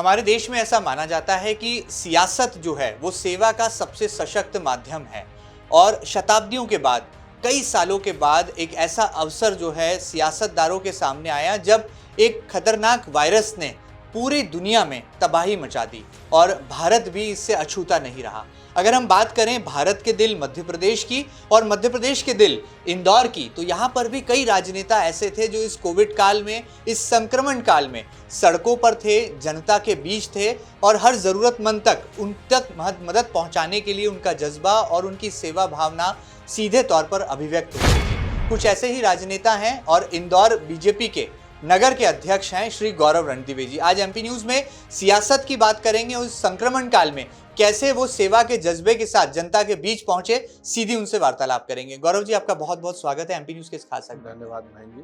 हमारे देश में ऐसा माना जाता है कि सियासत जो है वो सेवा का सबसे सशक्त माध्यम है और शताब्दियों के बाद, कई सालों के बाद एक ऐसा अवसर जो है सियासतदारों के सामने आया जब एक खतरनाक वायरस ने पूरी दुनिया में तबाही मचा दी और भारत भी इससे अछूता नहीं रहा। अगर हम बात करें भारत के दिल मध्य प्रदेश की और मध्य प्रदेश के दिल इंदौर की, तो यहाँ पर भी कई राजनेता ऐसे थे जो इस कोविड काल में, इस संक्रमण काल में सड़कों पर थे, जनता के बीच थे और हर जरूरतमंद तक उन तक मदद पहुँचाने के लिए उनका जज्बा और उनकी सेवा भावना सीधे तौर पर अभिव्यक्त होती थी। कुछ ऐसे ही राजनेता हैं और इंदौर बीजेपी के नगर के अध्यक्ष हैं श्री गौरव रणदिवे। आज एमपी न्यूज में सियासत की बात करेंगे, उस संक्रमण काल में कैसे वो सेवा के जज्बे के साथ जनता के बीच पहुंचे, सीधी उनसे वार्तालाप करेंगे। गौरव जी, आपका बहुत बहुत स्वागत है एमपी न्यूज के इस खास। धन्यवाद भाई जी।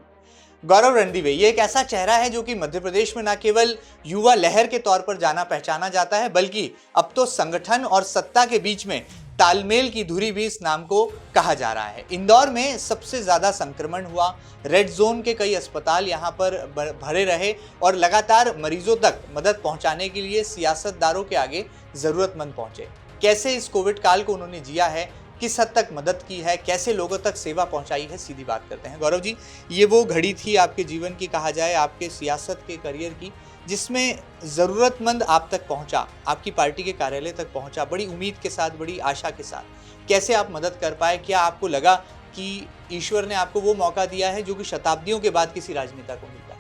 गौरव रणदिवे, ये एक ऐसा चेहरा है जो कि मध्य प्रदेश में न केवल युवा लहर के तौर पर जाना पहचाना जाता है, बल्कि अब तो संगठन और सत्ता के बीच में तालमेल की धुरी भी इस नाम को कहा जा रहा है। इंदौर में सबसे ज्यादा संक्रमण हुआ, रेड जोन के कई अस्पताल यहाँ पर भरे रहे और लगातार मरीजों तक मदद पहुँचाने के लिए सियासतदारों के आगे जरूरतमंद पहुंचे। कैसे इस कोविड काल को उन्होंने जिया है, किस हद तक मदद की है, कैसे लोगों तक सेवा पहुंचाई है, सीधी बात करते हैं। गौरव जी, ये वो घड़ी थी आपके जीवन की, कहा जाए आपके सियासत के करियर की, जिसमें ज़रूरतमंद आप तक पहुंचा, आपकी पार्टी के कार्यालय तक पहुंचा, बड़ी उम्मीद के साथ, बड़ी आशा के साथ। कैसे आप मदद कर पाए? क्या आपको लगा कि ईश्वर ने आपको वो मौका दिया है जो कि शताब्दियों के बाद किसी राजनेता को मिलता?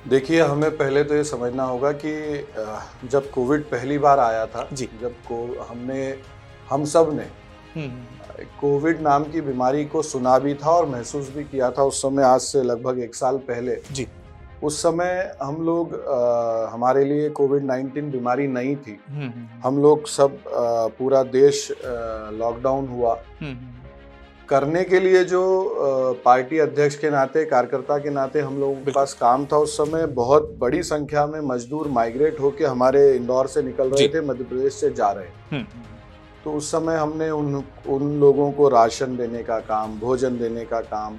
देखिए, हमें पहले तो ये समझना होगा कि जब कोविड पहली बार आया था, जब हम सब ने कोविड नाम की बीमारी को सुना भी था और महसूस भी किया था। उस समय, आज से लगभग 1 साल पहले जी, उस समय हम लोग हमारे लिए कोविड-19 बीमारी नहीं थी। हम लोग सब पूरा देश लॉकडाउन हुआ। करने के लिए जो पार्टी अध्यक्ष के नाते, कार्यकर्ता के नाते हम लोगों के पास काम था, उस समय बहुत बड़ी संख्या में मजदूर माइग्रेट होके हमारे इंदौर से निकल रहे थे, मध्य प्रदेश से जा रहे। तो उस समय हमने उन लोगों को राशन देने का काम, भोजन देने का काम,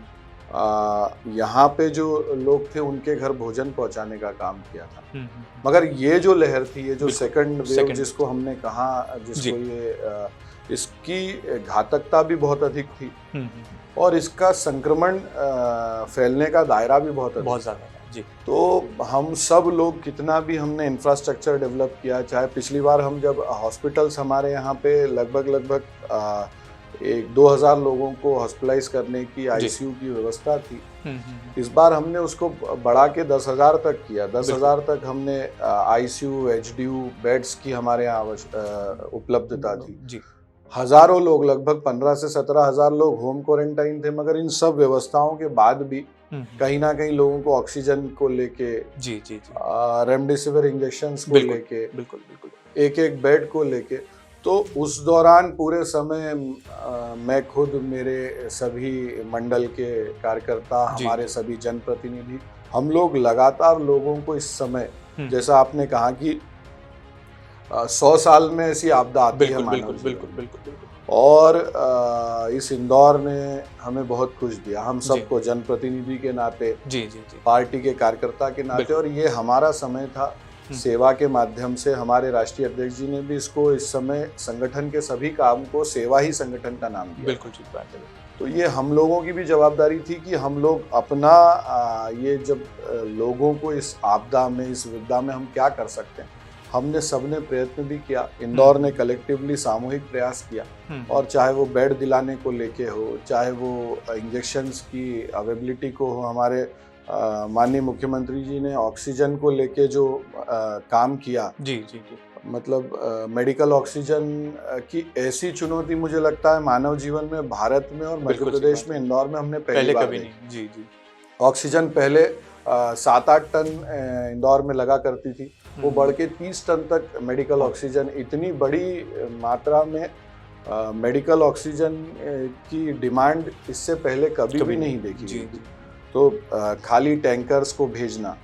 यहाँ पे जो लोग थे उनके घर भोजन पहुंचाने का काम किया था। मगर ये जो लहर थी, ये जो सेकंड वेव जिसको हमने कहा, जिसको ये इसकी घातकता भी बहुत अधिक थी और इसका संक्रमण फैलने का दायरा भी बहुत ज़्यादा था जी। तो हम सब लोग कितना भी हमने इंफ्रास्ट्रक्चर डेवलप किया, चाहे पिछली बार हम जब हॉस्पिटल्स, हमारे यहाँ पे लगभग 2000 लोगों को हॉस्पिटलाइज करने की आईसीयू की व्यवस्था थी। इस बार हमने उसको बढ़ा के 10,000 तक किया। 10,000 तक हमने आईसीयू, एचडीयू बेड्स की हमारे यहाँ उपलब्धता थी जी। हजारों लोग, लगभग 15 से 17,000 लोग होम क्वारंटाइन थे। मगर इन सब व्यवस्थाओं के बाद भी कहीं ना कहीं लोगों को ऑक्सीजन को लेके, रेमडेसिविर इंजेक्शंस को लेके, बिल्कुल एक बेड को लेके, तो उस दौरान पूरे समय मैं खुद, मेरे सभी मंडल के कार्यकर्ता, हमारे सभी जनप्रतिनिधि, हम लोग लगातार लोगों को इस समय, जैसा आपने कहा कि 100 साल में ऐसी आपदा आती है मानव जीवन, और इस इंदौर ने हमें बहुत कुछ दिया, हम सबको, जनप्रतिनिधि के नाते, पार्टी के कार्यकर्ता के नाते। और ये हमारा समय था सेवा के माध्यम से। हमारे राष्ट्रीय अध्यक्ष जी ने भी इसको, इस समय संगठन के सभी काम को सेवा ही संगठन का नाम दिया। बिल्कुल ठीक बात है। तो ये हम लोगों की भी जवाबदारी थी कि हम लोग अपना ये जब लोगों को इस आपदा में, इस विपदा में हम क्या कर सकते हैं, हमने सबने प्रयत्न भी किया। इंदौर ने कलेक्टिवली सामूहिक प्रयास किया, और चाहे वो बेड दिलाने को लेके हो, चाहे वो इंजेक्शंस की अवेलेबिलिटी को हो, हमारे माननीय मुख्यमंत्री जी ने ऑक्सीजन को लेके जो काम किया, मतलब मेडिकल ऑक्सीजन की ऐसी चुनौती मुझे लगता है मानव जीवन में, भारत में और मध्य प्रदेश में, इंदौर में हमने पहली बार देखी। ऑक्सीजन पहले 7-8 टन इंदौर में लगा करती थी, वो बढ़ के 30 टन तक मेडिकल ऑक्सीजन, इतनी बड़ी मात्रा में मेडिकल ऑक्सीजन की डिमांड इससे पहले कभी भी नहीं देखी। तो खाली टैंकर्स को भेजना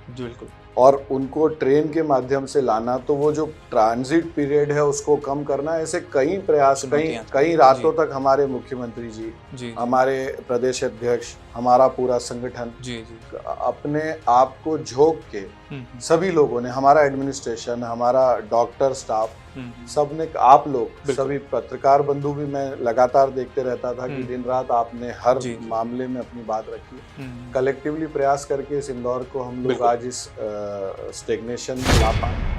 और उनको ट्रेन के माध्यम से लाना, तो वो जो ट्रांजिट पीरियड है उसको कम करना, ऐसे कई प्रयास, कई रातों तक हमारे मुख्यमंत्री जी, हमारे प्रदेश अध्यक्ष, हमारा पूरा संगठन अपने आप को झोंक के सभी लोगों ने, हमारा एडमिनिस्ट्रेशन, हमारा डॉक्टर स्टाफ, सबने, आप लोग, सभी पत्रकार बंधु भी, मैं लगातार देखते रहता था कि दिन रात आपने हर मामले में अपनी बात रखी। कलेक्टिवली प्रयास करके इस इंदौर को हम लोग आज इस स्टेग्नेशन में ला पाए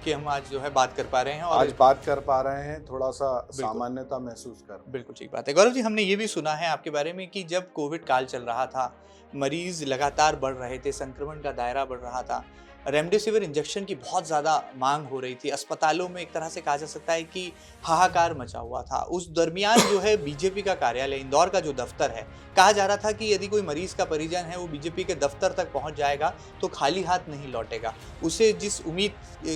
कि हम आज जो है बात कर पा रहे हैं और आज बात कर पा रहे हैं, थोड़ा सा सामान्यता महसूस कर। बिल्कुल ठीक बात है। गौरव जी, हमने ये भी सुना है आपके बारे में कि जब कोविड काल चल रहा था, मरीज लगातार बढ़ रहे थे, संक्रमण का दायरा बढ़ रहा था, रेमडेसिविर इंजेक्शन की बहुत ज़्यादा मांग हो रही थी, अस्पतालों में एक तरह से कहा जा सकता है कि हाहाकार मचा हुआ था। उस दरमियान जो है बीजेपी का कार्यालय, इंदौर का जो दफ्तर है, कहा जा रहा था कि यदि कोई मरीज का परिजन है वो बीजेपी के दफ्तर तक पहुंच जाएगा तो खाली हाथ नहीं लौटेगा। उसे जिस उम्मीद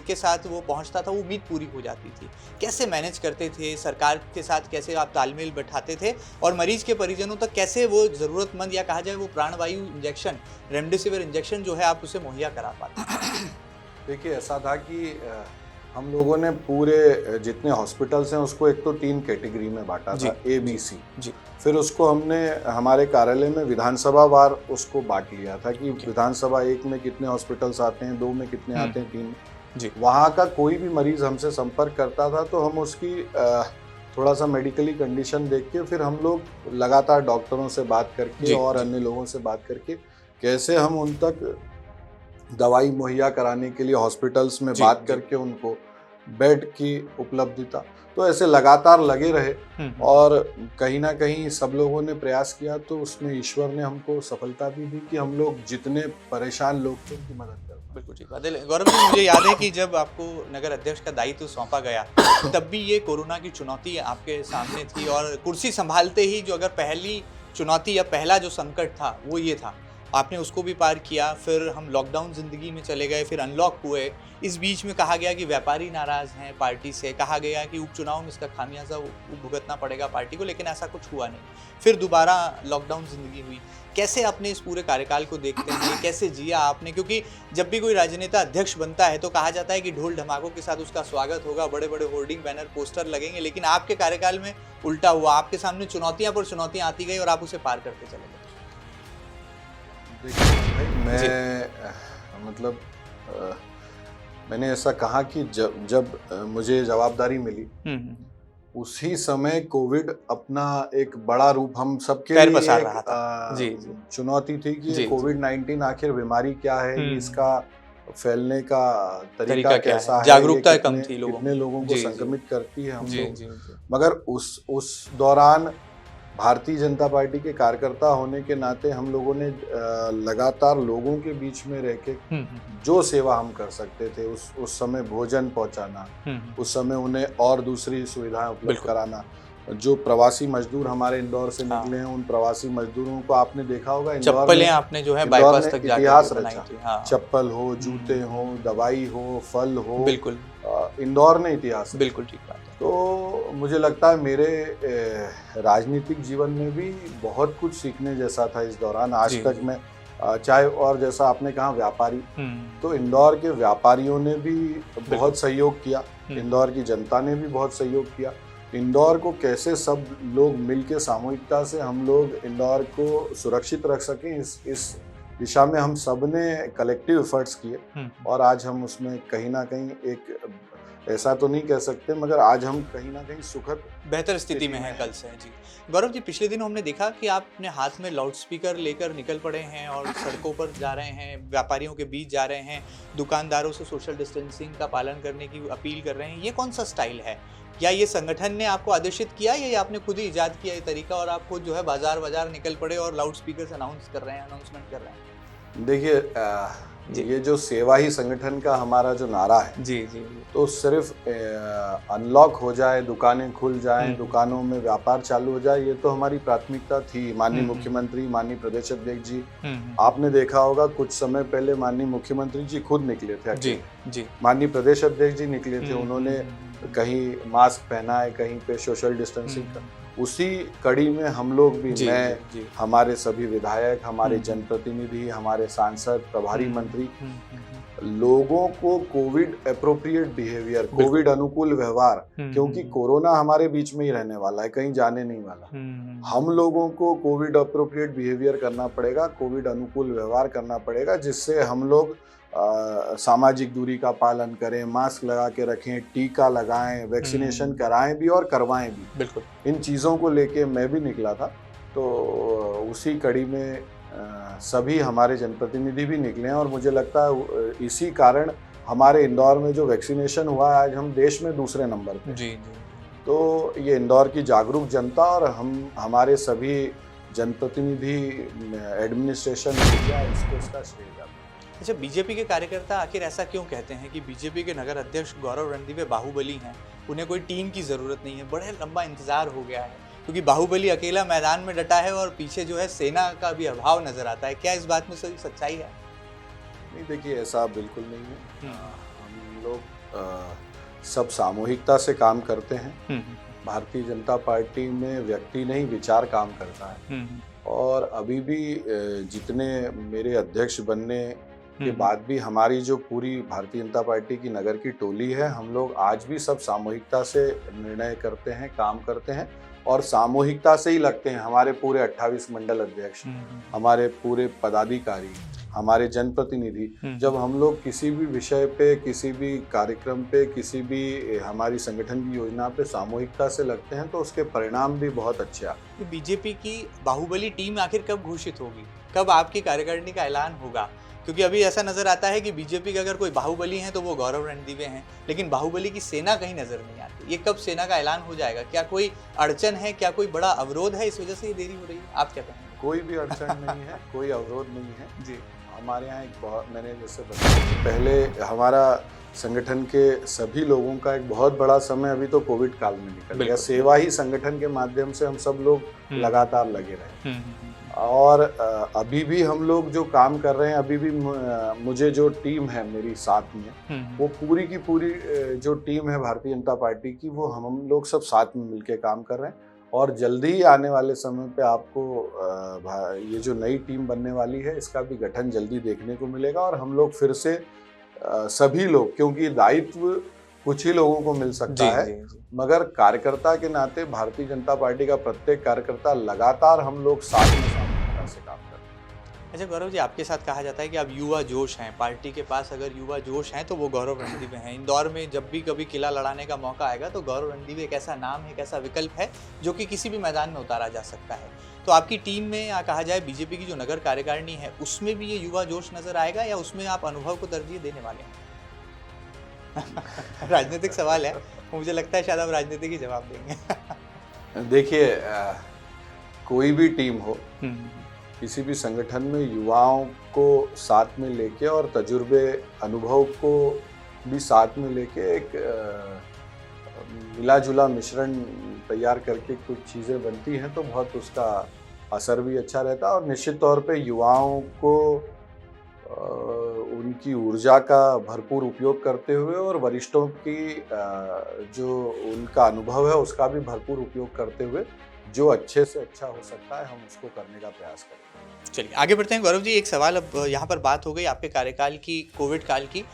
के साथ वो पहुंचता था वो उम्मीद पूरी हो जाती थी। कैसे मैनेज करते थे सरकार के साथ, कैसे आप तालमेल बैठाते थे और मरीज के परिजनों तक कैसे वो ज़रूरतमंद या कहा जाए वो प्राणवायु इंजेक्शन, रेमडेसिविर इंजेक्शन जो है आप उसे मुहैया करा पाते? देखिए, ऐसा था कि हम लोगों ने पूरे जितने हॉस्पिटल्स हैं उसको एक तो 3 कैटेगरी में बांटा था, ABC। फिर उसको हमने हमारे कार्यालय में विधानसभा वार उसको बांट लिया था कि विधानसभा 1 में कितने हॉस्पिटल्स आते हैं, 2 में कितने आते हैं, 3 में। वहाँ का कोई भी मरीज हमसे संपर्क करता था तो हम उसकी थोड़ा सा मेडिकली कंडीशन देख के फिर हम लोग लगातार डॉक्टरों से बात करके और अन्य लोगों से बात करके कैसे हम उन तक दवाई मुहैया कराने के लिए हॉस्पिटल्स में बात करके उनको बेड की उपलब्धता, तो ऐसे लगातार लगे रहे और कहीं ना कहीं सब लोगों ने प्रयास किया तो उसमें ईश्वर ने हमको सफलता भी दी कि हम लोग जितने परेशान लोग थे उनकी मदद कर। बिल्कुल ठीक बात है। गौरव जी, मुझे याद है कि जब आपको नगर अध्यक्ष का दायित्व सौंपा गया तब भी ये कोरोना की चुनौती आपके सामने थी और कुर्सी संभालते ही जो अगर पहली चुनौती या पहला जो संकट था वो ये था, आपने उसको भी पार किया। फिर हम लॉकडाउन ज़िंदगी में चले गए, फिर अनलॉक हुए। इस बीच में कहा गया कि व्यापारी नाराज़ हैं पार्टी से, कहा गया कि उपचुनाव में इसका खामियाजा भुगतना पड़ेगा पार्टी को, लेकिन ऐसा कुछ हुआ नहीं। फिर दोबारा लॉकडाउन ज़िंदगी हुई। कैसे अपने इस पूरे कार्यकाल को देखते हैं, कैसे जिया आपने? क्योंकि जब भी कोई राजनेता अध्यक्ष बनता है तो कहा जाता है कि ढोल ढमाकों के साथ उसका स्वागत होगा, बड़े बड़े होर्डिंग बैनर पोस्टर लगेंगे, लेकिन आपके कार्यकाल में उल्टा हुआ। आपके सामने चुनौतियाँ पर चुनौतियाँ आती गई और आप उसे पार करते चले गए। देखिए भाई, मतलब मैंने ऐसा कहा कि जब मुझे जवाबदारी मिली उसी समय कोविड अपना एक बड़ा रूप हम सबके लिए पसार रहा था। चुनौती थी कि कोविड-19 आखिर बीमारी क्या है, इसका फैलने का तरीका कैसा है, जागरूकता कम थी लोगों, कितने लोगों को संक्रमित करती है हम लोग। मगर उस दौरान भारतीय जनता पार्टी के कार्यकर्ता होने के नाते हम लोगों ने लगातार लोगों के बीच में रह के जो सेवा हम कर सकते थे, उस समय भोजन पहुंचाना, उस समय उन्हें और दूसरी सुविधाएं उपलब्ध कराना। जो प्रवासी मजदूर हमारे इंदौर से निकले हैं, उन प्रवासी मजदूरों को आपने देखा होगा, चप्पलें आपने जो है बाईपास तक इतिहास रचा। चप्पल हो, जूते हो, दवाई हो, फल हो, बिल्कुल इंदौर ने इतिहास। बिल्कुल ठीक बात है। तो मुझे लगता है मेरे राजनीतिक जीवन में भी बहुत कुछ सीखने जैसा था इस दौरान। आज तक मैं चाहे, और जैसा आपने कहा व्यापारी, तो इंदौर के व्यापारियों ने भी बहुत सहयोग किया, इंदौर की जनता ने भी बहुत सहयोग किया। इंदौर को कैसे सब लोग मिलके सामूहिकता से हम लोग इंदौर को सुरक्षित रख सकें, इस दिशा में हम सब ने कलेक्टिव एफर्ट्स किए और आज हम उसमें कहीं ना कहीं, एक ऐसा तो नहीं कह सकते, मगर आज हम कहीं ना कहीं सुखद बेहतर स्थिति में हैं कल से। जी गौरव जी, पिछले दिनों हमने देखा कि आप अपने हाथ में लाउड स्पीकर लेकर निकल पड़े हैं और सड़कों पर जा रहे हैं, व्यापारियों के बीच जा रहे हैं, दुकानदारों से सोशल डिस्टेंसिंग का पालन करने की अपील कर रहे हैं। ये कौन सा स्टाइल है? या ये संगठन ने आपको आदेशित किया या ये आपने खुद ही इजाद किया ये तरीका और आप खुद जो है बाजार निकल पड़े और लाउड स्पीकर से अनाउंसमेंट कर रहे हैं? देखिए, ये जो सेवा ही संगठन का हमारा जो नारा है, जी, तो सिर्फ अनलॉक हो जाए, दुकानें खुल जाएं, दुकानों में व्यापार चालू हो जाए, ये तो हमारी प्राथमिकता थी। माननीय मुख्यमंत्री, माननीय प्रदेश अध्यक्ष जी, आपने देखा होगा कुछ समय पहले माननीय मुख्यमंत्री जी खुद निकले थे। जी, माननीय प्रदेश अध्यक्ष जी निकले थे, उन्होंने कहीं मास्क पहना है, कहीं पे सोशल डिस्टेंसिंग का। उसी कड़ी में हम लोग भी, मैं, हमारे सभी विधायक, हमारे जनप्रतिनिधि, हमारे सांसद, प्रभारी मंत्री, लोगों को कोविड एप्रोप्रिएट बिहेवियर, कोविड अनुकूल व्यवहार, क्योंकि कोरोना हमारे बीच में ही रहने वाला है, कहीं जाने नहीं वाला। हम लोगों को कोविड एप्रोप्रिएट बिहेवियर करना पड़ेगा, कोविड अनुकूल व्यवहार करना पड़ेगा, जिससे हम लोग सामाजिक दूरी का पालन करें, मास्क लगा के रखें, टीका लगाएं, वैक्सीनेशन कराएं भी और करवाएं भी। बिल्कुल। इन चीज़ों को लेके मैं भी निकला था, तो उसी कड़ी में सभी हमारे जनप्रतिनिधि भी निकले हैं और मुझे लगता है इसी कारण हमारे इंदौर में जो वैक्सीनेशन हुआ है आज हम देश में दूसरे नंबर पे। जी। तो ये इंदौर की जागरूक जनता और हमारे सभी जनप्रतिनिधि, एडमिनिस्ट्रेशन, मीडिया, इसका श्रेय जाता है। अच्छा, बीजेपी के कार्यकर्ता आखिर ऐसा क्यों कहते हैं कि बीजेपी के नगर अध्यक्ष गौरव रणदीवे बाहुबली हैं, उन्हें कोई टीम की ज़रूरत नहीं है, बड़े लंबा इंतजार हो गया है, क्योंकि बाहुबली अकेला मैदान में डटा है और पीछे जो है सेना का भी अभाव नजर आता है। क्या इस बात में सच्चाई है? नहीं, देखिए ऐसा बिल्कुल नहीं है। हम लोग सब सामूहिकता से काम करते हैं। भारतीय जनता पार्टी में व्यक्ति नहीं विचार काम करता है। और अभी भी जितने मेरे अध्यक्ष बनने के बाद भी हमारी जो पूरी भारतीय जनता पार्टी की नगर की टोली है, हम लोग आज भी सब सामूहिकता से निर्णय करते हैं, काम करते हैं और सामूहिकता से ही लगते हैं। हमारे पूरे 28 मंडल अध्यक्ष, हमारे पूरे पदाधिकारी, हमारे जनप्रतिनिधि, जब हम लोग किसी भी विषय पे, किसी भी कार्यक्रम पे, किसी भी हमारी संगठन की योजना पे सामूहिकता से लगते हैं तो उसके परिणाम भी बहुत अच्छे आते हैं। बीजेपी की बाहुबली टीम आखिर कब घोषित होगी, कब आपकी कार्यकारिणी का ऐलान होगा? क्योंकि अभी ऐसा नजर आता है कि बीजेपी का अगर कोई बाहुबली है तो वो गौरव रणदीवे हैं, लेकिन बाहुबली की सेना कहीं नजर नहीं आती। ये कब सेना का ऐलान हो जाएगा? क्या कोई अड़चन है, क्या कोई बड़ा अवरोध है, इस वजह से ये देरी हो रही है? आप क्या कहेंगे? कोई भी अड़चन नहीं है, कोई अवरोध नहीं है जी। हमारे यहाँ एक बहुत, मैंने जैसे बताया पहले, हमारा संगठन के सभी लोगों का एक बहुत बड़ा समय अभी तो कोविड काल में निकल गया। सेवा ही संगठन के माध्यम से हम सब लोग लगातार लगे रहे और अभी भी हम लोग जो काम कर रहे हैं, अभी भी मुझे जो टीम है मेरी साथ में, वो पूरी की पूरी जो टीम है भारतीय जनता पार्टी की, वो हम लोग सब साथ में मिलके काम कर रहे हैं और जल्दी ही आने वाले समय पे आपको ये जो नई टीम बनने वाली है इसका भी गठन जल्दी देखने को मिलेगा और हम लोग फिर से सभी लोग, क्योंकि दायित्व कुछ ही लोगों को मिल सकता है, मगर कार्यकर्ता के नाते भारतीय जनता पार्टी का प्रत्येक कार्यकर्ता लगातार हम लोग साथ में सामूहिकता से काम करते हैं। अच्छा गौरव जी, आपके साथ कहा जाता है कि आप युवा जोश हैं, पार्टी के पास अगर युवा जोश हैं तो वो गौरव रणदीवे हैं। इंदौर में जब भी कभी किला लड़ाने का मौका आएगा तो गौरव रणदीवे एक ऐसा नाम है, एक ऐसा विकल्प है जो कि किसी भी मैदान में उतारा जा सकता है। तो आपकी टीम में, या कहा जाए बीजेपी की जो नगर कार्यकारिणी है, उसमें भी ये युवा जोश नजर आएगा या उसमें आप अनुभव को तरजीह देने वाले हैं? राजनीतिक सवाल है, मुझे लगता है शायद आप राजनीतिक ही जवाब देंगे। देखिए, कोई भी टीम हो, किसी भी संगठन में युवाओं को साथ में लेके और तजुर्बे, अनुभव को भी साथ में लेके एक मिला जुला मिश्रण तैयार करके कुछ चीज़ें बनती हैं तो बहुत उसका असर भी अच्छा रहता है और निश्चित तौर पे युवाओं को उनकी ऊर्जा का भरपूर उपयोग करते हुए और वरिष्ठों की जो उनका अनुभव है उसका भी भरपूर उपयोग करते हुए जो अच्छे से अच्छा हो सकता है हम उसको करने का प्रयास करेंगे। चलिए आगे बढ़ते हैं। गौरव जी, एक सवाल, अब यहाँ पर बात हो गई आपके कार्यकाल की, कोविड काल की।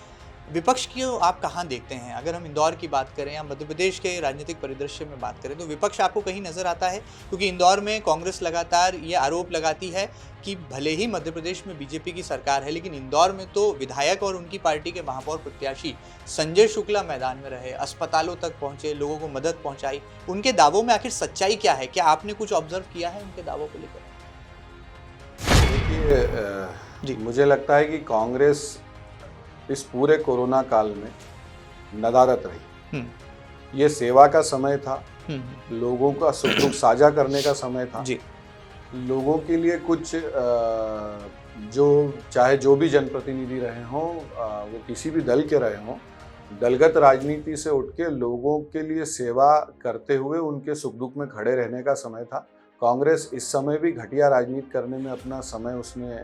विपक्ष की आप कहाँ देखते हैं? अगर हम इंदौर की बात करें या मध्य प्रदेश के राजनीतिक परिदृश्य में बात करें तो विपक्ष आपको कहीं नजर आता है? क्योंकि इंदौर में कांग्रेस लगातार ये आरोप लगाती है कि भले ही मध्य प्रदेश में बीजेपी की सरकार है, लेकिन इंदौर में तो विधायक और उनकी पार्टी के महापौर प्रत्याशी संजय शुक्ला मैदान में रहे, अस्पतालों तक पहुंचे, लोगों को मदद पहुंचाई। उनके दावों में आखिर सच्चाई क्या है? क्या आपने कुछ ऑब्जर्व किया है उनके दावों को लेकर? देखिए, मुझे लगता है कि कांग्रेस इस पूरे कोरोना काल में नदारत रही। ये सेवा का समय था, लोगों का सुख दुख साझा करने का समय था जी। लोगों के लिए कुछ जो चाहे जो भी जनप्रतिनिधि रहे हों, वो किसी भी दल के रहे हों, दलगत राजनीति से उठ के लोगों के लिए सेवा करते हुए उनके सुख दुख में खड़े रहने का समय था। कांग्रेस इस समय भी घटिया राजनीति करने में अपना समय उसने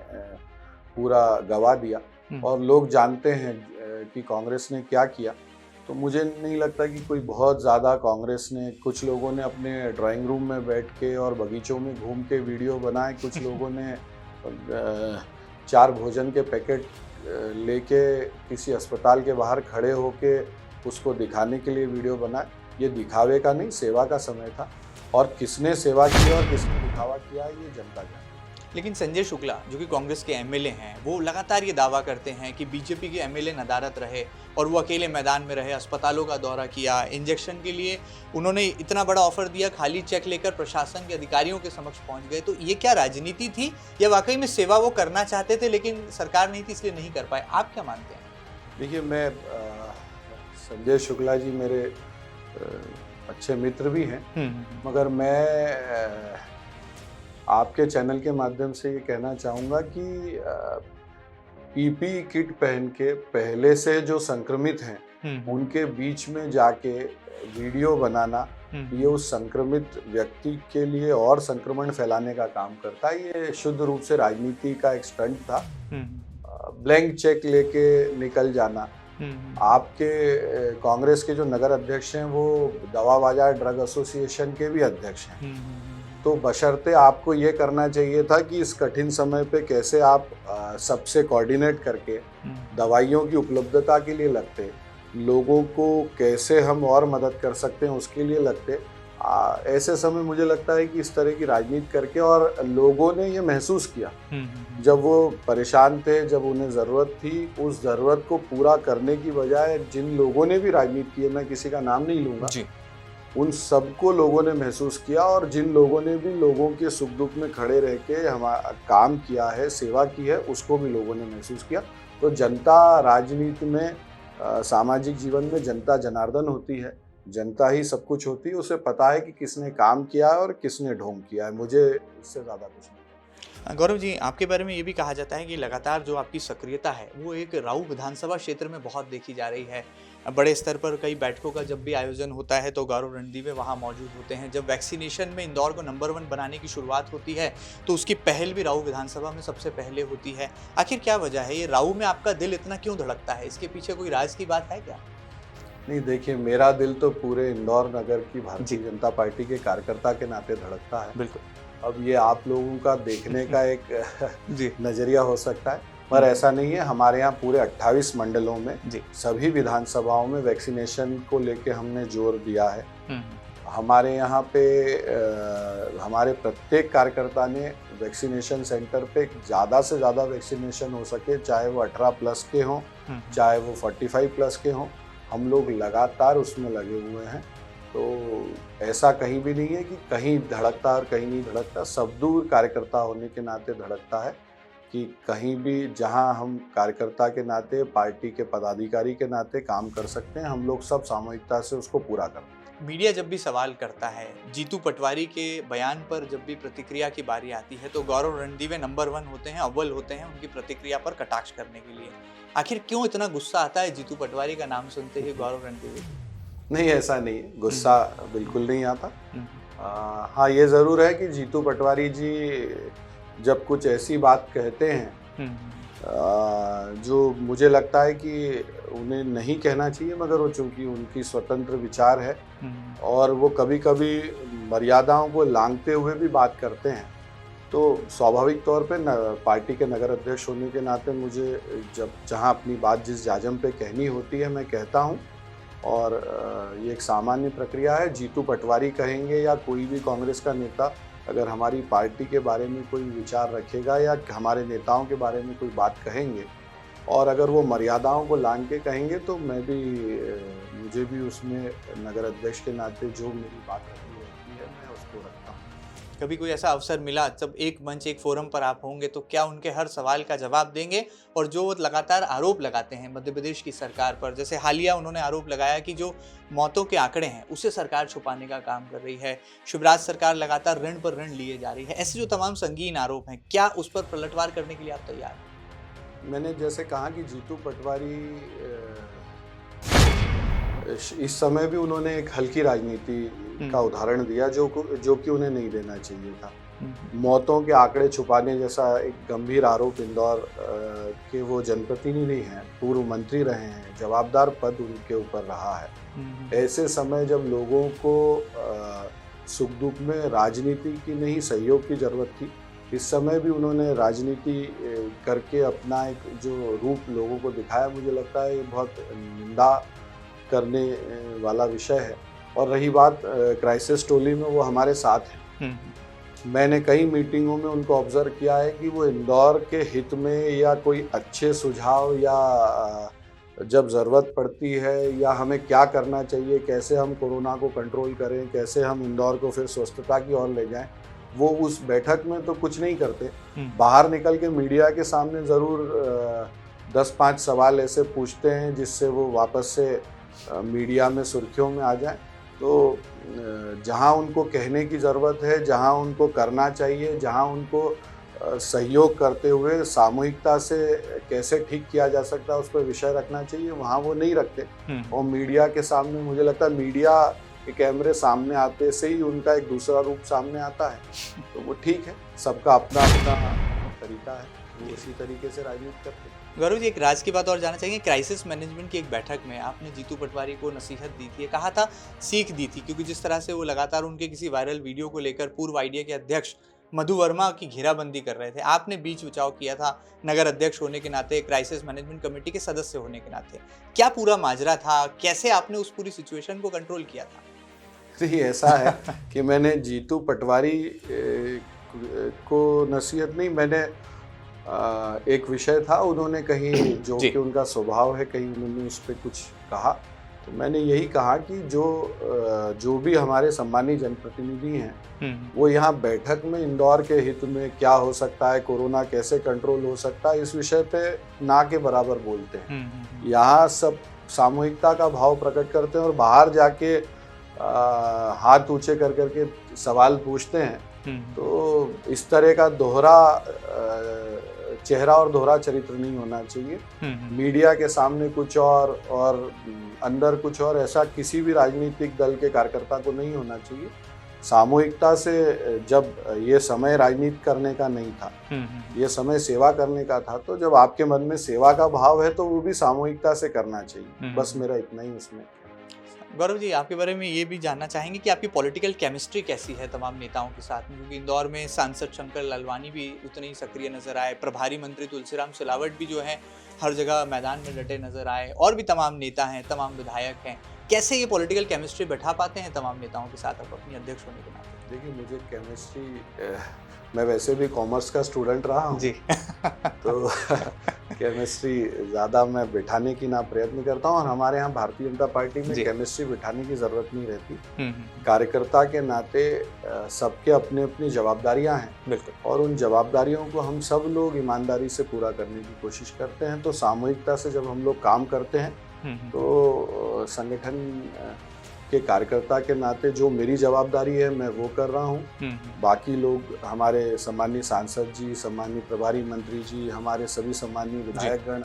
पूरा गवा दिया और लोग जानते हैं कि कांग्रेस ने क्या किया। तो मुझे नहीं लगता कि कोई बहुत ज़्यादा कांग्रेस ने, कुछ लोगों ने अपने ड्राइंग रूम में बैठ के और बगीचों में घूम के वीडियो बनाए, कुछ लोगों ने 4 भोजन के पैकेट लेके किसी अस्पताल के बाहर खड़े होके उसको दिखाने के लिए वीडियो बनाए। ये दिखावे का नहीं, सेवा का समय था और किसने सेवा की और किसने दिखावा किया ये जनता जाने। लेकिन संजय शुक्ला जो कि कांग्रेस के एमएलए हैं, वो लगातार ये दावा करते हैं कि बीजेपी के एमएलए नदारद रहे और वो अकेले मैदान में रहे, अस्पतालों का दौरा किया, इंजेक्शन के लिए उन्होंने इतना बड़ा ऑफर दिया, खाली चेक लेकर प्रशासन के अधिकारियों के समक्ष पहुंच गए। तो ये क्या राजनीति थी या वाकई में सेवा वो करना चाहते थे लेकिन सरकार नहीं थी इसलिए नहीं कर पाए? आप क्या मानते हैं? देखिए, मैं संजय शुक्ला जी मेरे अच्छे मित्र भी हैं, मगर मैं आपके चैनल के माध्यम से ये कहना चाहूँगा कि पीपी किट पहन के पहले से जो संक्रमित हैं उनके बीच में जाके वीडियो बनाना, ये उस संक्रमित व्यक्ति के लिए और संक्रमण फैलाने का काम करता है। ये शुद्ध रूप से राजनीति का एक स्टंट था। ब्लैंक चेक लेके निकल जाना। आपके कांग्रेस के जो नगर अध्यक्ष हैं वो दवा बाजार ड्रग एसोसिएशन के भी अध्यक्ष हैं। तो बशर्ते आपको ये करना चाहिए था कि इस कठिन समय पे कैसे आप सबसे कोऑर्डिनेट करके दवाइयों की उपलब्धता के लिए लगते, लोगों को कैसे हम और मदद कर सकते हैं उसके लिए लगते। ऐसे समय मुझे लगता है कि इस तरह की राजनीति करके, और लोगों ने ये महसूस किया जब वो परेशान थे, जब उन्हें ज़रूरत थी, उस ज़रूरत को पूरा करने की बजाय जिन लोगों ने भी राजनीति की है, मैं किसी का नाम नहीं लूँगा, उन सबको लोगों ने महसूस किया। और जिन लोगों ने भी लोगों के सुख दुख में खड़े रह के हमारा काम किया है, सेवा की है, उसको भी लोगों ने महसूस किया। तो जनता राजनीति में, सामाजिक जीवन में जनता जनार्दन होती है, जनता ही सब कुछ होती है। उसे पता है कि किसने काम किया है और किसने ढोंग किया है। मुझे इससे ज़्यादा कुछ नहीं। गौरव जी, आपके बारे में ये भी कहा जाता है कि लगातार जो आपकी सक्रियता है वो एक राऊ विधानसभा क्षेत्र में बहुत देखी जा रही है। बड़े स्तर पर कई बैठकों का जब भी आयोजन होता है तो गौरव रणदीवे वहाँ मौजूद होते हैं। जब वैक्सीनेशन में इंदौर को नंबर 1 बनाने की शुरुआत होती है तो उसकी पहल भी राऊ विधानसभा में सबसे पहले होती है। आखिर क्या वजह है, ये राऊ में आपका दिल इतना क्यों धड़कता है? इसके पीछे कोई राज की बात है क्या? नहीं, देखिए, मेरा दिल तो पूरे इंदौर नगर की भारतीय जनता पार्टी के कार्यकर्ता के नाते धड़कता है। बिल्कुल। अब ये आप लोगों का देखने का एक नज़रिया हो सकता है, पर ऐसा नहीं है। हमारे यहाँ पूरे 28 मंडलों में, सभी विधानसभाओं में वैक्सीनेशन को लेके हमने जोर दिया है। हमारे यहाँ पे हमारे प्रत्येक कार्यकर्ता ने वैक्सीनेशन सेंटर पे ज़्यादा से ज़्यादा वैक्सीनेशन हो सके, चाहे वो 18 प्लस के हों, चाहे वो 45 प्लस के हों, हम लोग लगातार उसमें लगे हुए हैं। तो ऐसा कहीं भी नहीं है कि कहीं धड़कता और कहीं नहीं धड़कता। सब दूर कार्यकर्ता होने के नाते धड़कता है कि कहीं भी जहां हम कार्यकर्ता के नाते, पार्टी के पदाधिकारी के नाते काम कर सकते हैं, हम लोग सब सामूहिकता से उसको पूरा करते हैं। मीडिया जब भी सवाल करता है, जीतू पटवारी के बयान पर जब भी प्रतिक्रिया की बारी आती है तो गौरव रणदीवे नंबर 1 होते हैं, अव्वल होते हैं उनकी प्रतिक्रिया पर कटाक्ष करने के लिए। आखिर क्यों इतना गुस्सा आता है जीतू पटवारी का नाम सुनते ही गौरव रणदीवे? नहीं, ऐसा नहीं, गुस्सा बिल्कुल नहीं आता। हाँ, ये ज़रूर है कि जीतू पटवारी जी जब कुछ ऐसी बात कहते हैं जो मुझे लगता है कि उन्हें नहीं कहना चाहिए, मगर वो चूंकि उनकी स्वतंत्र विचार है और वो कभी कभी मर्यादाओं को लांघते हुए भी बात करते हैं, तो स्वाभाविक तौर पे पार्टी के नगर अध्यक्ष होने के नाते मुझे जब जहां अपनी बात जिस जाजम पे कहनी होती है मैं कहता हूं। और ये एक सामान्य प्रक्रिया है। जीतू पटवारी कहेंगे या कोई भी कांग्रेस का नेता अगर हमारी पार्टी के बारे में कोई विचार रखेगा या हमारे नेताओं के बारे में कोई बात कहेंगे और अगर वो मर्यादाओं को लांघ के कहेंगे, तो मुझे भी उसमें नगर अध्यक्ष के नाते जो मेरी बात रखनी होती है मैं उसको रखता हूँ। कभी कोई ऐसा अवसर मिला जब एक मंच, एक फोरम पर आप होंगे तो क्या उनके हर सवाल का जवाब देंगे? और जो वो लगातार आरोप लगाते हैं मध्य प्रदेश की सरकार पर, जैसे हालिया उन्होंने आरोप लगाया कि जो मौतों के आंकड़े हैं उसे सरकार छुपाने का काम कर रही है, शिवराज सरकार लगातार ऋण पर ऋण लिए जा रही है, ऐसे जो तमाम संगीन आरोप हैं, क्या उस पर पलटवार करने के लिए आप तैयार हैं? मैंने जैसे कहा कि जीतू पटवारी इस समय भी उन्होंने एक हल्की राजनीति का उदाहरण दिया जो कि उन्हें नहीं देना चाहिए था। मौतों के आंकड़े छुपाने जैसा एक गंभीर आरोप इंदौर के वो जनप्रतिनिधि हैं, पूर्व मंत्री रहे हैं, जवाबदार पद उनके ऊपर रहा है। ऐसे समय जब लोगों को सुख दुख में राजनीति की नहीं सहयोग की जरूरत थी, इस समय भी उन्होंने राजनीति करके अपना एक जो रूप लोगों को दिखाया, मुझे लगता है ये बहुत निंदा करने वाला विषय है। और रही बात क्राइसिस टोली में, वो हमारे साथ हैं मैंने कई मीटिंगों में उनको ऑब्जर्व किया है कि वो इंदौर के हित में या कोई अच्छे सुझाव या जब ज़रूरत पड़ती है या हमें क्या करना चाहिए, कैसे हम कोरोना को कंट्रोल करें, कैसे हम इंदौर को फिर स्वस्थता की ओर ले जाएं, वो उस बैठक में तो कुछ नहीं करते। बाहर निकल के मीडिया के सामने ज़रूर 10-5 सवाल ऐसे पूछते हैं जिससे वो वापस से मीडिया में सुर्खियों में आ जाएं। तो जहां उनको कहने की ज़रूरत है, जहां उनको करना चाहिए, जहां उनको सहयोग करते हुए सामूहिकता से कैसे ठीक किया जा सकता है उस पर विषय रखना चाहिए, वहाँ वो नहीं रखते। और मीडिया के सामने मुझे लगता है मीडिया के कैमरे सामने आते से ही उनका एक दूसरा रूप सामने आता है। तो वो ठीक है, सबका अपना अपना तरीका है, वो इसी तरीके से राजनीति करते हैं। गौरव जी, एक राज की बात और जानना चाहेंगे। क्राइसिस मैनेजमेंट की एक बैठक में आपने जीतू पटवारी को नसीहत दी थी, कहा था सीख दी थी, क्योंकि जिस तरह से वो लगातार उनके किसी वायरल वीडियो को लेकर पूर्व आइडिया के अध्यक्ष मधु वर्मा की घेराबंदी कर रहे थे, आपने बीच बचाव किया था नगर अध्यक्ष होने के नाते, क्राइसिस मैनेजमेंट कमेटी के सदस्य होने के नाते। क्या पूरा माजरा था, कैसे आपने उस पूरी सिचुएशन को कंट्रोल किया था? तो ऐसा है कि मैंने जीतू पटवारी को नसीहत नहीं, मैंने एक विषय था, उन्होंने कहीं जो कि उनका स्वभाव है, कहीं उन्होंने उस पर कुछ कहा, तो मैंने यही कहा कि जो भी हमारे सम्मानीय जनप्रतिनिधि हैं वो यहाँ बैठक में इंदौर के हित में क्या हो सकता है, कोरोना कैसे कंट्रोल हो सकता है, इस विषय पे ना के बराबर बोलते हैं। यहाँ सब सामूहिकता का भाव प्रकट करते हैं और बाहर जाके हाथ ऊंचे कर करके सवाल पूछते हैं। तो इस तरह का दोहरा चेहरा और दोहरा चरित्र नहीं होना चाहिए। मीडिया के सामने कुछ और अंदर कुछ और, ऐसा किसी भी राजनीतिक दल के कार्यकर्ता को नहीं होना चाहिए। सामूहिकता से जब ये समय राजनीति करने का नहीं था, ये समय सेवा करने का था, तो जब आपके मन में सेवा का भाव है तो वो भी सामूहिकता से करना चाहिए। बस मेरा इतना ही उसमें। गौरव जी, आपके बारे में ये भी जानना चाहेंगे कि आपकी पॉलिटिकल केमिस्ट्री कैसी है तमाम नेताओं के साथ में, क्योंकि इंदौर में सांसद शंकर लालवानी भी उतने ही सक्रिय नजर आए, प्रभारी मंत्री तुलसीराम सिलावट भी जो है हर जगह मैदान में डटे नजर आए, और भी तमाम नेता हैं, तमाम विधायक हैं। कैसे ये पॉलिटिकल केमिस्ट्री बैठा पाते हैं तमाम नेताओं के साथ आप अपनी अध्यक्ष होने के नाते? देखिए, मुझे केमिस्ट्री, मैं वैसे भी कॉमर्स का स्टूडेंट रहा हूँ जी तो केमिस्ट्री ज़्यादा मैं बिठाने की ना प्रयत्न करता हूँ, और हमारे यहाँ भारतीय जनता पार्टी में केमिस्ट्री बिठाने की ज़रूरत नहीं रहती। कार्यकर्ता के नाते सबके अपने अपनी जवाबदारियाँ हैं, बिल्कुल, और उन जवाबदारियों को हम सब लोग ईमानदारी से पूरा करने की कोशिश करते हैं। तो सामूहिकता से जब हम लोग काम करते हैं तो संगठन के कार्यकर्ता के नाते जो मेरी जवाबदारी है मैं वो कर रहा हूँ। बाकी लोग, हमारे सम्मानीय सांसद जी, सम्मानीय प्रभारी मंत्री जी, हमारे सभी सम्मानीय विधायकगण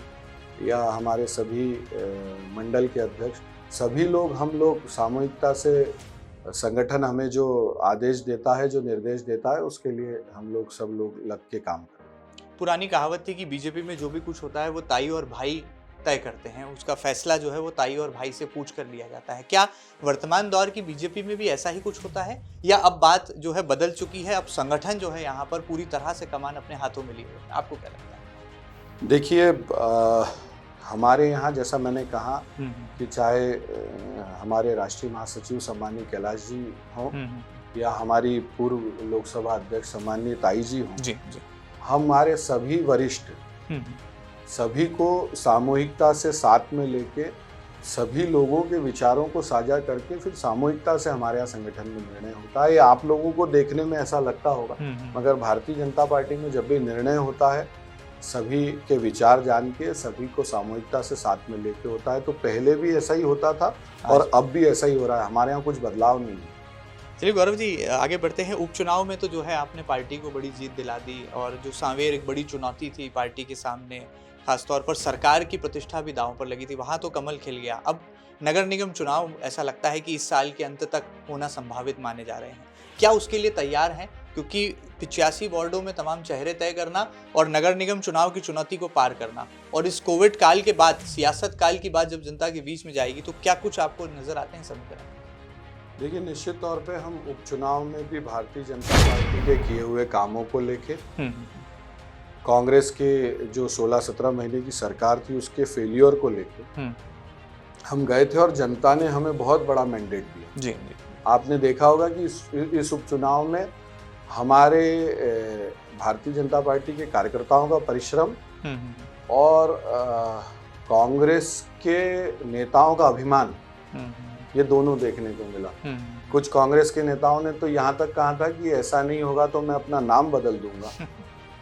या हमारे सभी मंडल के अध्यक्ष, सभी लोग, हम लोग सामूहिकता से संगठन हमें जो आदेश देता है, जो निर्देश देता है, उसके लिए हम लोग सब लोग लग के काम करते हैं। पुरानी कहावत थी कि बीजेपी में जो भी कुछ होता है वो ताई और भाई तय करते हैं, उसका फैसला जो है वो ताई और भाई से पूछ कर लिया जाता है। क्या वर्तमान दौर की बीजेपी में भी ऐसा ही कुछ होता है, या अब बात जो है बदल चुकी है, अब संगठन जो है यहाँ पर पूरी तरह से कमान अपने हाथों में लिए हुए है? आपको क्या लगता है? देखिए, हमारे यहाँ जैसा मैंने कहा कि चाहे हमारे राष्ट्रीय महासचिव सम्मानीय कैलाश जी हों या हमारी पूर्व लोकसभा अध्यक्ष सम्मानीय ताई जी हों, हमारे सभी वरिष्ठ सभी को सामूहिकता से साथ में लेके सभी लोगों के विचारों को साझा करके फिर सामूहिकता से हमारे यहाँ संगठन में निर्णय होता है। ये आप लोगों को देखने में ऐसा लगता होगा, मगर भारतीय जनता पार्टी में जब भी निर्णय होता है सभी के विचार जान के सभी को सामूहिकता से साथ में लेके होता है। तो पहले भी ऐसा ही होता था और अब भी ऐसा ही हो रहा है, हमारे यहाँ कुछ बदलाव नहीं है। चलिए गौरव जी, आगे बढ़ते हैं। उपचुनाव में तो जो है आपने पार्टी को बड़ी जीत दिला दी, और जो सांवेर एक बड़ी चुनौती थी पार्टी के सामने, खासतौर पर सरकार की प्रतिष्ठा भी दांव पर लगी थी, वहाँ तो कमल खिल गया। अब नगर निगम चुनाव ऐसा लगता है कि इस साल के अंत तक होना संभावित माने जा रहे हैं। क्या उसके लिए तैयार हैं? क्योंकि 85 वार्डों में तमाम चेहरे तय करना और नगर निगम चुनाव की चुनौती को पार करना, और इस कोविड काल के बाद, सियासत काल की बात जब जनता के बीच में जाएगी, तो क्या कुछ आपको नजर आते हैं समीकरण? देखिए, निश्चित तौर पे हम उपचुनाव में भी भारतीय जनता पार्टी के किए हुए कामों को लेके, कांग्रेस के जो 16-17 महीने की सरकार थी उसके फेलियर को लेके हम गए थे, और जनता ने हमें बहुत बड़ा मैंडेट दिया। जी। आपने देखा होगा कि इस उपचुनाव में हमारे भारतीय जनता पार्टी के कार्यकर्ताओं का परिश्रम और कांग्रेस के नेताओं का अभिमान, ये दोनों देखने को मिला। कुछ कांग्रेस के नेताओं ने तो यहाँ तक कहा था कि ऐसा नहीं होगा तो मैं अपना नाम बदल दूंगा।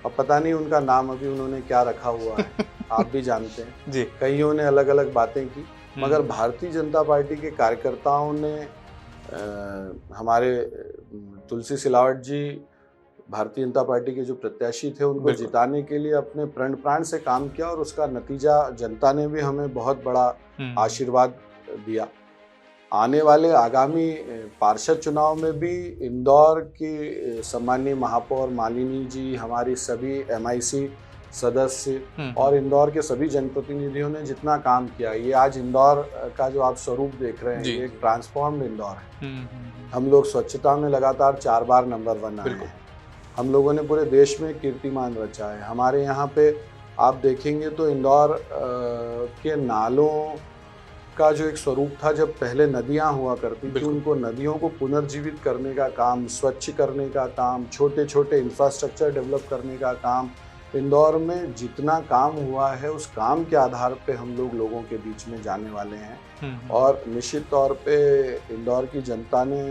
अब पता नहीं उनका नाम अभी उन्होंने क्या रखा हुआ है, आप भी जानते हैं जी। कईयों ने अलग अलग बातें की, मगर भारतीय जनता पार्टी के कार्यकर्ताओं ने हमारे तुलसी सिलावट जी भारतीय जनता पार्टी के जो प्रत्याशी थे उनको जिताने के लिए अपने प्रण प्राण से काम किया और उसका नतीजा जनता ने भी हमें बहुत बड़ा आशीर्वाद दिया। आने वाले आगामी पार्षद चुनाव में भी इंदौर की सम्मानीय महापौर मालिनी जी, हमारी सभी MIC सदस्य और इंदौर के सभी जनप्रतिनिधियों ने जितना काम किया, ये आज इंदौर का जो आप स्वरूप देख रहे हैं ये एक ट्रांसफॉर्म्ड इंदौर है। हम लोग स्वच्छता में लगातार 4 बार नंबर 1 आए हैं। हम लोगों ने पूरे देश में कीर्तिमान रचा है। हमारे यहाँ पे आप देखेंगे तो इंदौर के नालों का जो एक स्वरूप था, जब पहले नदियाँ हुआ करती थी, उनको नदियों को पुनर्जीवित करने का काम, स्वच्छ करने का काम, छोटे छोटे इंफ्रास्ट्रक्चर डेवलप करने का काम, इंदौर में जितना काम हुआ है उस काम के आधार पे हम लोग लोगों के बीच में जाने वाले हैं। और निश्चित तौर पे इंदौर की जनता ने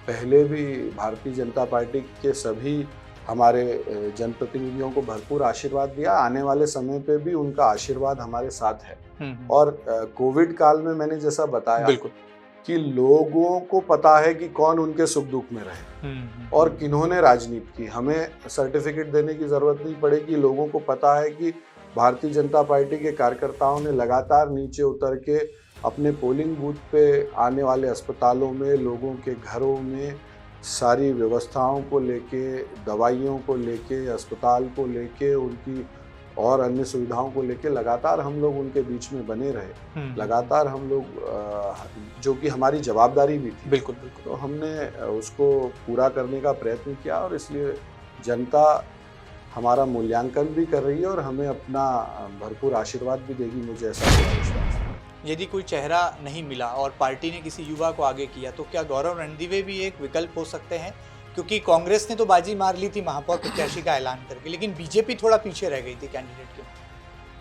पहले भी भारतीय जनता पार्टी के सभी हमारे जनप्रतिनिधियों को भरपूर आशीर्वाद दिया, आने वाले समय पे भी उनका आशीर्वाद हमारे साथ है। और कोविड काल में मैंने जैसा बताया कि लोगों को पता है कि कौन उनके सुख दुख में रहे और किन्होंने राजनीति की। हमें सर्टिफिकेट देने की जरूरत नहीं पड़ेगी, लोगों को पता है कि भारतीय जनता पार्टी के कार्यकर्ताओं ने लगातार नीचे उतर के अपने पोलिंग बूथ पे आने वाले अस्पतालों में, लोगों के घरों में सारी व्यवस्थाओं को लेके, दवाइयों को लेके, अस्पताल को लेके, उनकी और अन्य सुविधाओं को लेके लगातार हम लोग उनके बीच में बने रहे। लगातार हम लोग, जो कि हमारी जवाबदारी भी थी, बिल्कुल तो हमने उसको पूरा करने का प्रयत्न किया और इसलिए जनता हमारा मूल्यांकन भी कर रही है और हमें अपना भरपूर आशीर्वाद भी देगी, मुझे ऐसा विश्वास है। यदि कोई चेहरा नहीं मिला और पार्टी ने किसी युवा को आगे किया तो क्या गौरव रणदीवे भी एक विकल्प हो सकते हैं? क्योंकि कांग्रेस ने तो बाजी मार ली थी महापौर प्रत्याशी का ऐलान करके, लेकिन बीजेपी थोड़ा पीछे रह गई थी कैंडिडेट के।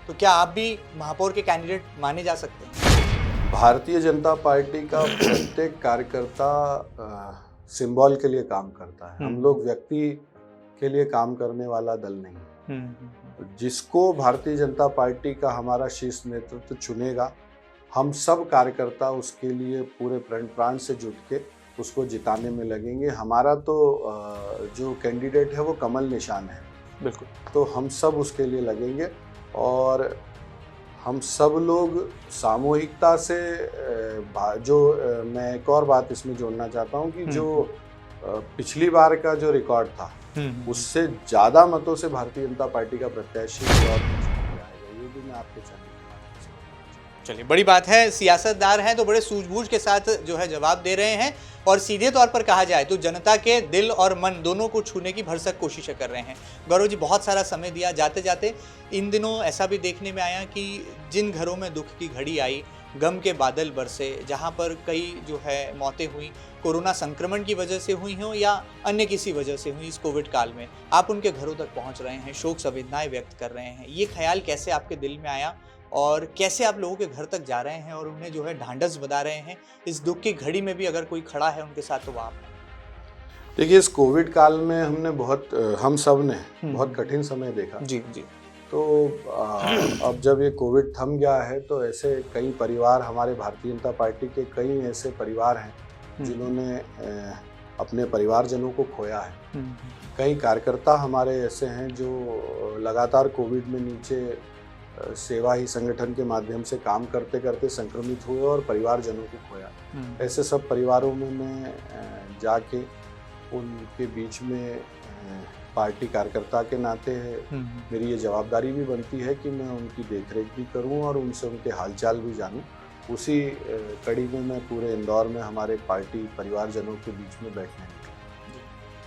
तो क्या आप भी महापौर के कैंडिडेट माने जा सकते हैं? भारतीय जनता पार्टी का प्रत्येक कार्यकर्ता सिंबल के लिए काम करता है। हम लोग व्यक्ति के लिए काम करने वाला दल नहीं। जिसको भारतीय जनता पार्टी का हमारा शीर्ष नेतृत्व चुनेगा, हम सब कार्यकर्ता उसके लिए पूरे प्राण से जुट के उसको जिताने में लगेंगे। हमारा तो जो कैंडिडेट है वो कमल निशान है, बिल्कुल, तो हम सब उसके लिए लगेंगे और हम सब लोग सामूहिकता से जो मैं एक और बात इसमें जोड़ना चाहता हूँ कि जो पिछली बार का जो रिकॉर्ड था उससे ज़्यादा मतों से भारतीय जनता पार्टी का प्रत्याशी आएगा, ये भी मैं आपके चैनल। चलिए, बड़ी बात है, सियासतदार हैं तो बड़े सूझबूझ के साथ जो है जवाब दे रहे हैं और सीधे तौर पर कहा जाए तो जनता के दिल और मन दोनों को छूने की भरसक कोशिशें कर रहे हैं। गौरव जी, बहुत सारा समय दिया। जाते जाते इन दिनों ऐसा भी देखने में आया कि जिन घरों में दुख की घड़ी आई, गम के बादल बरसे, जहां पर कई जो है मौतें हुई, कोरोना संक्रमण की वजह से हुई हों या अन्य किसी वजह से हुई, इस कोविड काल में आप उनके घरों तक पहुंच रहे हैं, शोक संवेदनाएं व्यक्त कर रहे हैं। ये ख्याल कैसे आपके दिल में आया और कैसे आप लोगों के घर तक जा रहे हैं और उन्हें जो है ढांढस बता रहे हैं इस दुख की घड़ी में भी अगर कोई खड़ा है उनके साथ तो आप? देखिए, इस कोविड काल में हमने हम सब ने बहुत कठिन समय देखा। जी जी। तो अब जब ये कोविड थम गया है तो ऐसे कई परिवार, हमारे भारतीय जनता पार्टी के कई ऐसे परिवार हैं जिन्होंने अपने परिवारजनों को खोया है। कई कार्यकर्ता हमारे ऐसे हैं जो लगातार कोविड में नीचे सेवा ही संगठन के माध्यम से काम करते करते संक्रमित हुए और परिवारजनों को खोया। ऐसे सब परिवारों में मैं जाके उनके बीच में पार्टी कार्यकर्ता के नाते मेरी ये जवाबदारी भी बनती है कि मैं उनकी देखरेख भी करूं और उनसे उनके हालचाल भी जानूं। उसी कड़ी में मैं पूरे इंदौर में हमारे पार्टी परिवारजनों के बीच में बैठने निकला।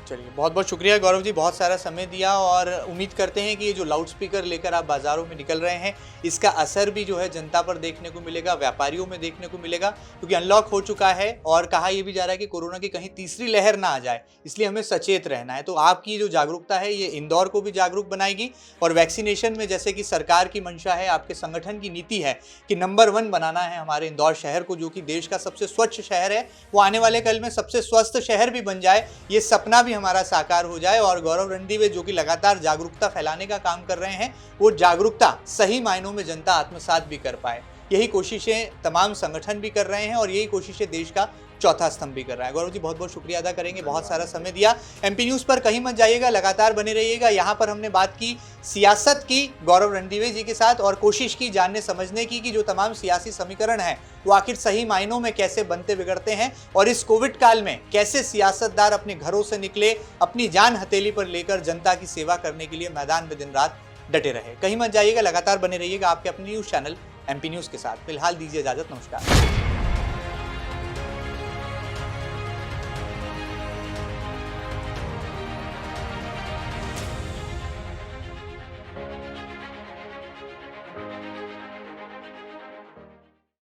चलिए, बहुत बहुत शुक्रिया गौरव जी, बहुत सारा समय दिया और उम्मीद करते हैं कि ये जो लाउड स्पीकर लेकर आप बाज़ारों में निकल रहे हैं, इसका असर भी जो है जनता पर देखने को मिलेगा, व्यापारियों में देखने को मिलेगा, क्योंकि अनलॉक हो चुका है और कहा यह भी जा रहा है कि कोरोना की कहीं तीसरी लहर ना आ जाए, इसलिए हमें सचेत रहना है। तो आपकी जो जागरूकता है ये इंदौर को भी जागरूक बनाएगी और वैक्सीनेशन में जैसे कि सरकार की मंशा है, आपके संगठन की नीति है कि नंबर 1 बनाना है हमारे इंदौर शहर को, जो कि देश का सबसे स्वच्छ शहर है, वो आने वाले कल में सबसे स्वस्थ शहर भी बन जाए, ये सपना भी हमारा साकार हो जाए। और गौरव रणदीवे जो कि लगातार जागरूकता फैलाने का काम कर रहे हैं, वो जागरूकता सही मायनों में जनता आत्मसात भी कर पाए, यही कोशिशें तमाम संगठन भी कर रहे हैं और यही कोशिशें देश का चौथा स्तंभ भी कर रहा है। गौरव जी बहुत बहुत शुक्रिया अदा करेंगे, बहुत सारा समय दिया। एमपी न्यूज़ पर कहीं मत जाइएगा, लगातार बने रहिएगा। यहाँ पर हमने बात की सियासत की गौरव रणदीवे जी के साथ और कोशिश की जानने समझने की कि जो तमाम सियासी समीकरण हैं वो आखिर सही मायनों में कैसे बनते बिगड़ते हैं और इस कोविड काल में कैसे सियासतदार अपने घरों से निकले, अपनी जान हथेली पर लेकर जनता की सेवा करने के लिए मैदान में दिन रात डटे रहे। कहीं मत जाइएगा, लगातार बने रहिएगा आपके अपने न्यूज़ चैनल एमपी न्यूज़ के साथ। फिलहाल दीजिए इजाजत, नमस्कार।